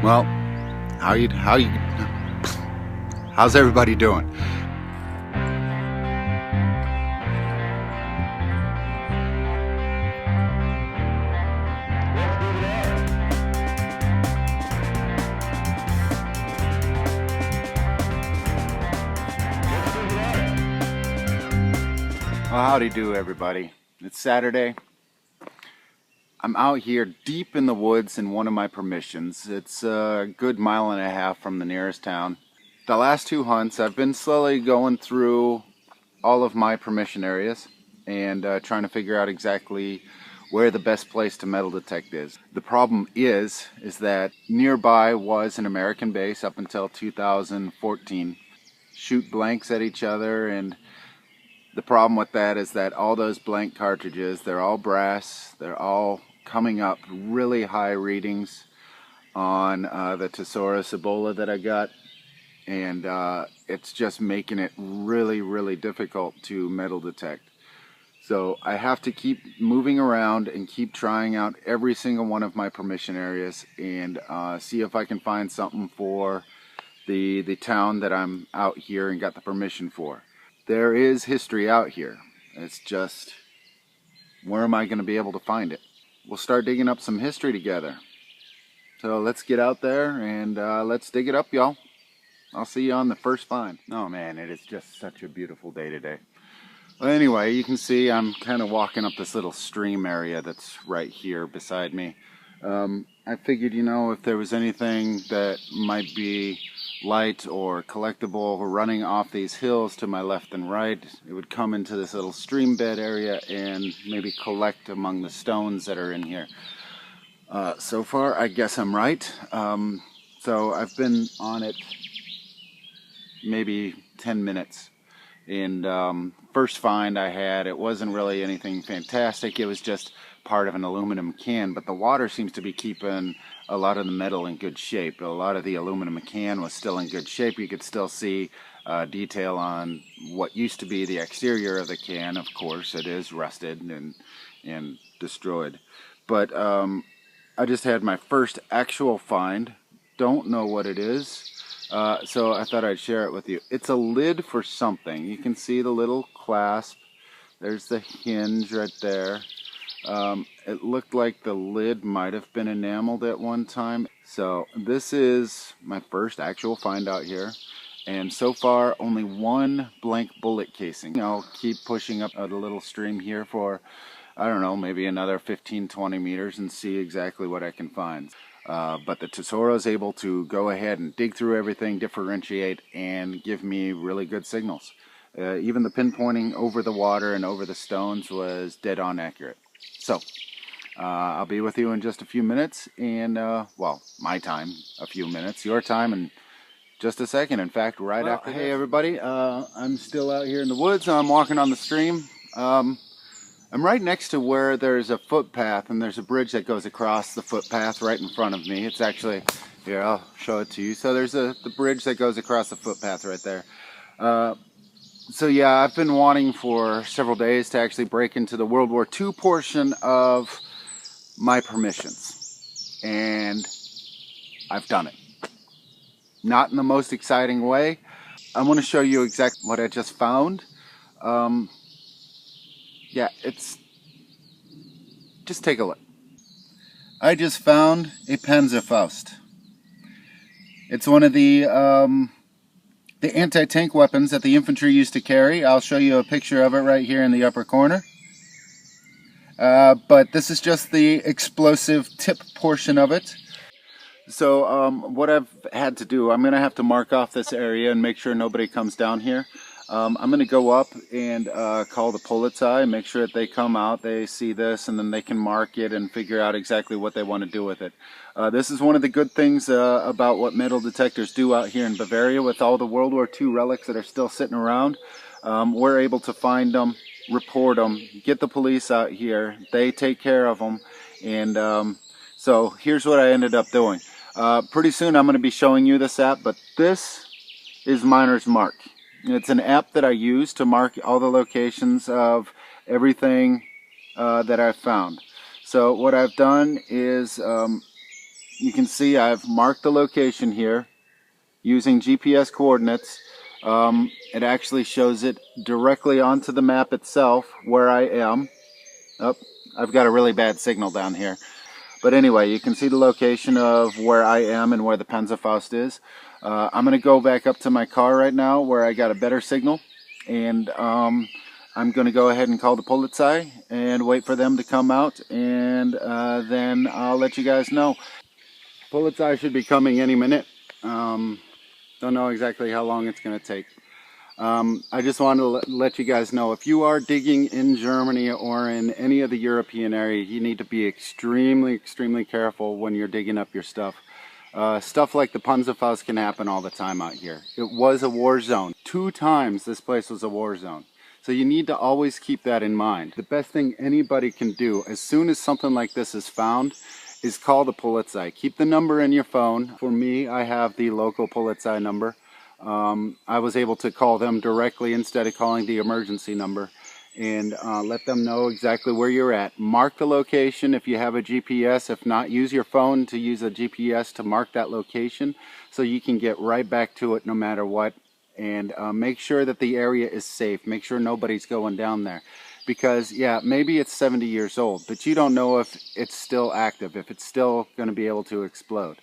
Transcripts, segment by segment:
Well, how's everybody doing? Well, howdy do everybody. It's Saturday. I'm out here deep in the woods in one of my permissions. It's a good mile and a half from the nearest town. The last two hunts, I've been slowly going through all of my permission areas and trying to figure out exactly where the best place to metal detect is. The problem is that nearby was an American base up until 2014. Shoot blanks at each other, and the problem with that is that all those blank cartridges, they're all brass, they're all coming up really high readings on the Thesaurus Ebola that I got, and it's just making it really difficult to metal detect. So I have to keep moving around and keep trying out every single one of my permission areas and see if I can find something for the town that I'm out here and got the permission for. There is history out here. It's just, where am I going to be able to find it? We'll start digging up some history together. So let's get out there and let's dig it up, y'all. I'll see you on the first find. Oh man, it is just such a beautiful day today. Well, anyway, you can see I'm kind of walking up this little stream area that's right here beside me. I figured, you know, if there was anything that might be light or collectible running off these hills to my left and right, it would come into this little stream bed area and maybe collect among the stones that are in here. So far, I guess I'm right. So I've been on it maybe 10 minutes. And first find I had, it wasn't really anything fantastic. It was just part of an aluminum can, but the water seems to be keeping a lot of the metal in good shape. A lot of the aluminum can was still in good shape. You could still see detail on what used to be the exterior of the can. Of course, it is rusted and destroyed. But I just had my first actual find. Don't know what it is. So I thought I'd share it with you. It's a lid for something. You can see the little clasp. There's the hinge right there. It looked like the lid might have been enameled at one time. So this is my first actual find out here. And so far, only one blank bullet casing. I'll keep pushing up a little stream here for, I don't know, maybe another 15-20 meters and see exactly what I can find. But the Tesoro is able to go ahead and dig through everything, differentiate, and give me really good signals. Even the pinpointing over the water and over the stones was dead on accurate. So, I'll be with you in just a few minutes, and, well, my time, a few minutes, your time, and just a second. In fact, right after. Hey everybody, I'm still out here in the woods. I'm walking on the stream. I'm right next to where there's a footpath, and there's a bridge that goes across the footpath right in front of me. It's actually, here, I'll show it to you. So there's the bridge that goes across the footpath right there. So yeah, I've been wanting for several days to actually break into the World War II portion of my permissions. And I've done it. Not in the most exciting way. I want to show you exactly what I just found. Yeah, just take a look. I just found a Panzerfaust. It's one of the anti-tank weapons that the infantry used to carry. I'll show you a picture of it right here in the upper corner. But this is just the explosive tip portion of it. So what I've had to do, I'm going to have to mark off this area and make sure nobody comes down here. I'm going to go up and call the Polizei, make sure that they come out, they see this, and then they can mark it and figure out exactly what they want to do with it. This is one of the good things about what metal detectors do out here in Bavaria with all the World War II relics that are still sitting around. We're able to find them, report them, get the police out here, they take care of them, and so here's what I ended up doing. Pretty soon I'm going to be showing you this app, but this is Miner's Mark. It's an app that I use to mark all the locations of everything that I've found. So what I've done is, you can see I've marked the location here using GPS coordinates. It actually shows it directly onto the map itself where I am. Oh, I've got a really bad signal down here. But anyway, you can see the location of where I am and where the Panzerfaust is. I'm going to go back up to my car right now where I got a better signal. And I'm going to go ahead and call the Polizei and wait for them to come out. And then I'll let you guys know. Polizei should be coming any minute. Don't know exactly how long it's going to take. I just wanted to let you guys know, if you are digging in Germany or in any of the European area, you need to be extremely, extremely careful when you're digging up your stuff. Stuff like the Panzerfaust can happen all the time out here. It was a war zone. 2 times this place was a war zone. So you need to always keep that in mind. The best thing anybody can do as soon as something like this is found is call the Polizei. Keep the number in your phone. For me, I have the local Polizei number. I was able to call them directly instead of calling the emergency number, and let them know exactly where you're at. Mark the location if you have a GPS. If not, use your phone to use a GPS to mark that location so you can get right back to it no matter what. And make sure that the area is safe. Make sure nobody's going down there. Because, yeah, maybe it's 70 years old, but you don't know if it's still active, if it's still going to be able to explode.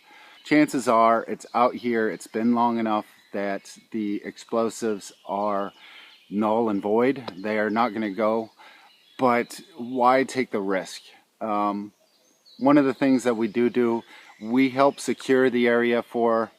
Chances are it's out here, it's been long enough that the explosives are null and void. They are not going to go, but why take the risk? One of the things that we do, we help secure the area for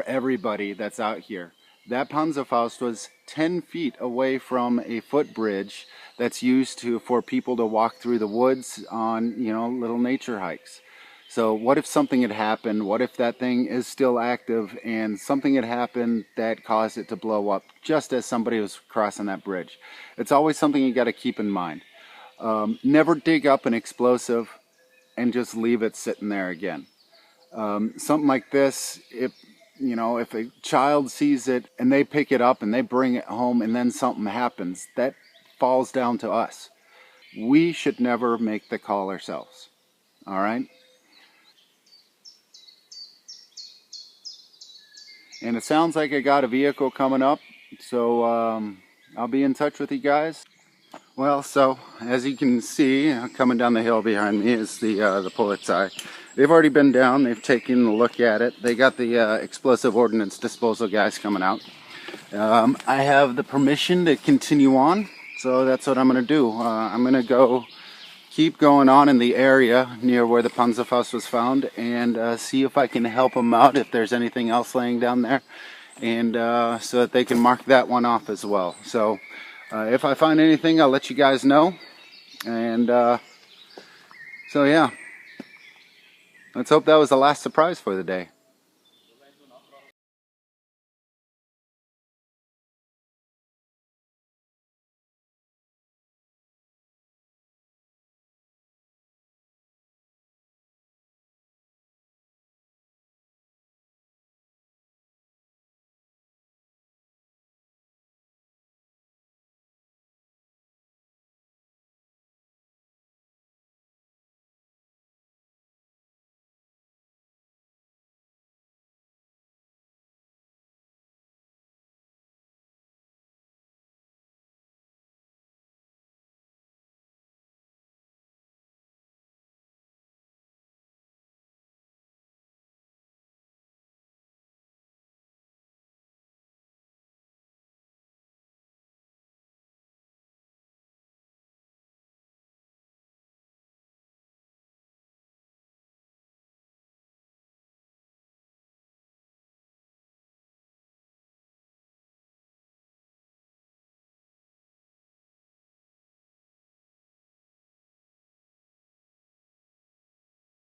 everybody that's out here. That Panzerfaust was 10 feet away from a footbridge that's used for people to walk through the woods on, little nature hikes. So what if something had happened? What if that thing is still active and something had happened that caused it to blow up just as somebody was crossing that bridge? It's always something you got to keep in mind. Never dig up an explosive and just leave it sitting there again. Something like this, if a child sees it and they pick it up and they bring it home and then something happens, that falls down to us. We should never make the call ourselves. All right? And it sounds like I got a vehicle coming up, so I'll be in touch with you guys. Well, so as you can see, coming down the hill behind me is the Polizei. They've already been down. They've taken a look at it. They got the explosive ordnance disposal guys coming out. I have the permission to continue on, so that's what I'm going to do. I'm going to keep going on in the area near where the Panzerfaust was found and see if I can help them out if there's anything else laying down there, and so that they can mark that one off as well. So if I find anything, I'll let you guys know. And so yeah, let's hope that was the last surprise for the day.